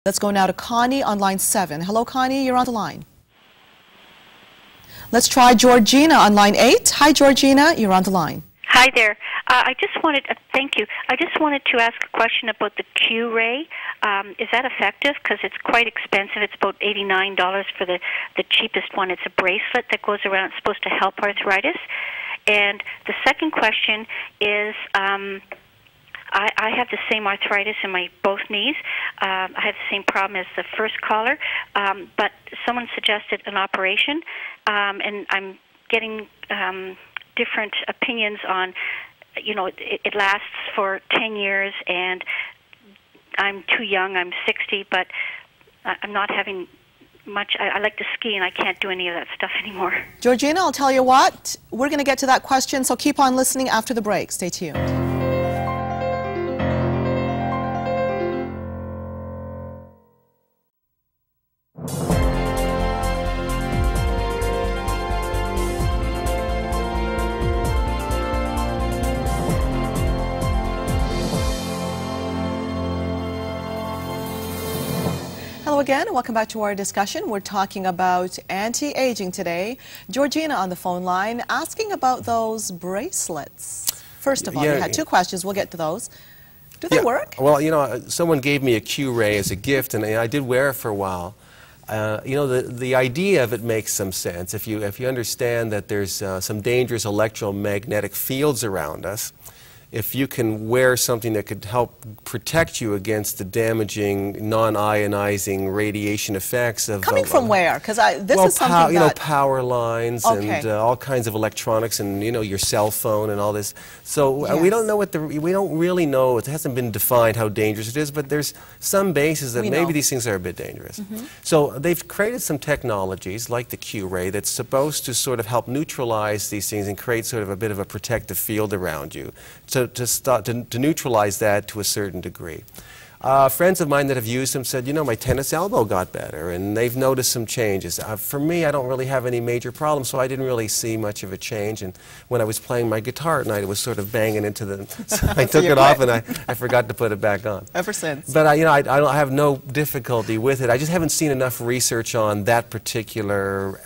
Let's go now to Connie on line 7. Hello, Connie, you're on the line. Let's try Georgina on line 8. Hi, Georgina, you're on the line. Hi there. Thank you. I just wanted to ask a question about the Q-ray. Is that effective? Because it's quite expensive. It's about $89 for the cheapest one. It's a bracelet that goes around. It's supposed to help arthritis. And the second question is, I have the same arthritis in my both knees. I have the same problem as the first caller, but someone suggested an operation, and I'm getting different opinions on, you know, it lasts for 10 years, and I'm too young. I'm 60, but I'm not having much. I like to ski, and I can't do any of that stuff anymore. Georgina, I'll tell you what, we're going to get to that question, so keep on listening after the break. Stay tuned. Hello again, and welcome back to our discussion. We're talking about anti-aging today. Georgina on the phone line asking about those bracelets. First of all, you had two questions. We'll get to those. Do they work? Well, you know, someone gave me a Q-ray as a gift, and I did wear it for a while. You know, the idea of it makes some sense. If you understand that there's some dangerous electromagnetic fields around us, if you can wear something that could help protect you against the damaging, non-ionizing radiation effects of... Coming from where? Because this is something that... you know, power lines and all kinds of electronics and, you know, your cell phone and all this. So we don't know what we don't really know, it hasn't been defined how dangerous it is, but there's some basis that maybe these things are a bit dangerous. So they've created some technologies like the Q-ray that's supposed to sort of help neutralize these things and create sort of a bit of a protective field around you. To neutralize that to a certain degree. Friends of mine that have used them said, you know, my tennis elbow got better, and they've noticed some changes. For me, I don't really have any major problems, so I didn't really see much of a change. And when I was playing my guitar at night, it was sort of banging into the... So I took it off, and I forgot to put it back on. Ever since. But, you know, I have no difficulty with it. I just haven't seen enough research on that particular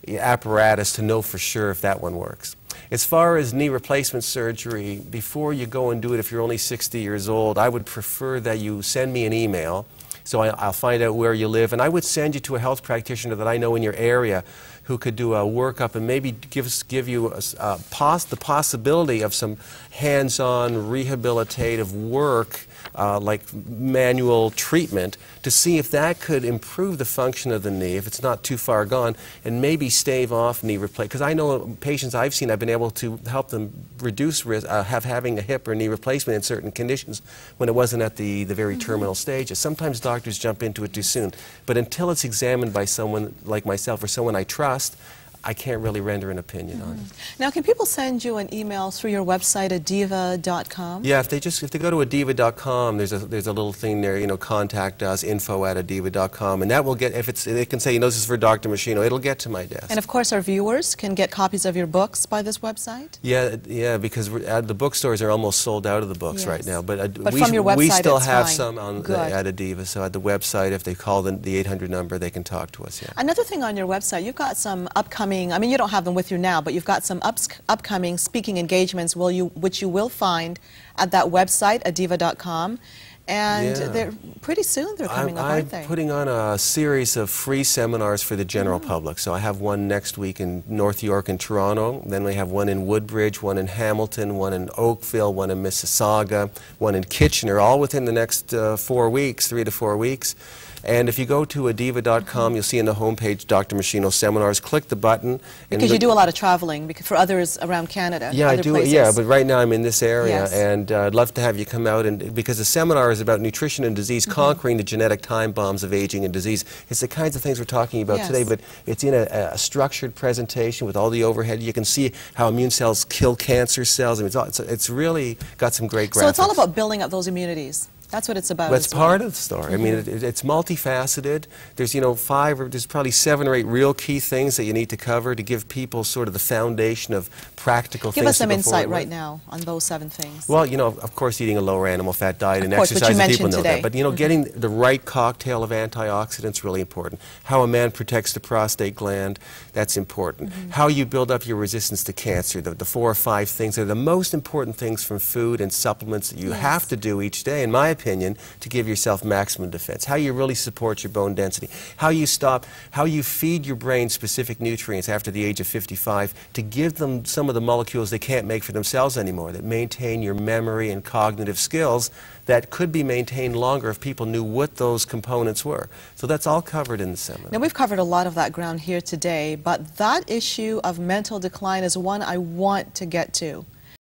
apparatus to know for sure if that one works. As far as knee replacement surgery, before you go and do it, if you're only 60 years old, I would prefer that you send me an email, so I'll find out where you live, and I would send you to a health practitioner that I know in your area who could do a workup and maybe give you the possibility of some hands-on rehabilitative work, like manual treatment, to see if that could improve the function of the knee, if it's not too far gone, and maybe stave off knee replacement. Because I know patients I've seen, I've been able to help them reduce risk, having a hip or knee replacement in certain conditions when it wasn't at the very terminal stages. Sometimes doctors jump into it too soon, but until it's examined by someone like myself or someone I trust, I can't really render an opinion on it. Now, can people send you an email through your website at diva.com? Yeah, if they go to adiva.com, there's a little thing there, you know, contact us, info@adiva.com, and that will get, they can say, you know, this is for Dr. Machino, it'll get to my desk. And of course, our viewers can get copies of your books by this website? Yeah, because the bookstores are almost sold out of the books right now, but from your website, we still it's have fine. some on at Adiva, so at the website, if they call the 800 number, they can talk to us. Yeah. Another thing on your website, you've got some upcoming, I mean, you don't have them with you now, but you've got some upcoming speaking engagements which you will find at that website, adiva.com. And they're pretty soon they're coming up, aren't they? I'm putting on a series of free seminars for the general public. So I have one next week in North York and Toronto. Then we have one in Woodbridge, one in Hamilton, one in Oakville, one in Mississauga, one in Kitchener, all within the next 4 weeks, 3 to 4 weeks. And if you go to adiva.com, you'll see in the homepage Dr. Machino Seminars. Click the button. Because you do a lot of traveling for others around Canada. Yeah, I do. Places. Yeah, but right now I'm in this area, and I'd love to have you come out. And because the seminar is about nutrition and disease, conquering the genetic time bombs of aging and disease. It's the kinds of things we're talking about today, but it's in a structured presentation with all the overhead. You can see how immune cells kill cancer cells. I mean, it's really got some great graphics. So it's all about building up those immunities. That's what it's about. That's part of the story. I mean, it's multifaceted. There's, there's probably 7 or 8 real key things that you need to cover to give people sort of the foundation of practical things. Give us some insight right now on those 7 things. Well, of course, eating a lower animal fat diet and exercise, people know today. that. But, getting the right cocktail of antioxidants is really important. How a man protects the prostate gland, that's important. How you build up your resistance to cancer, the 4 or 5 things are the most important things from food and supplements that you have to do each day, in my opinion, to give yourself maximum defense. How you really support your bone density. How you feed your brain specific nutrients after the age of 55 to give them some of the molecules they can't make for themselves anymore, that maintain your memory and cognitive skills that could be maintained longer if people knew what those components were. So that's all covered in the seminar. Now, we've covered a lot of that ground here today, but that issue of mental decline is one I want to get to.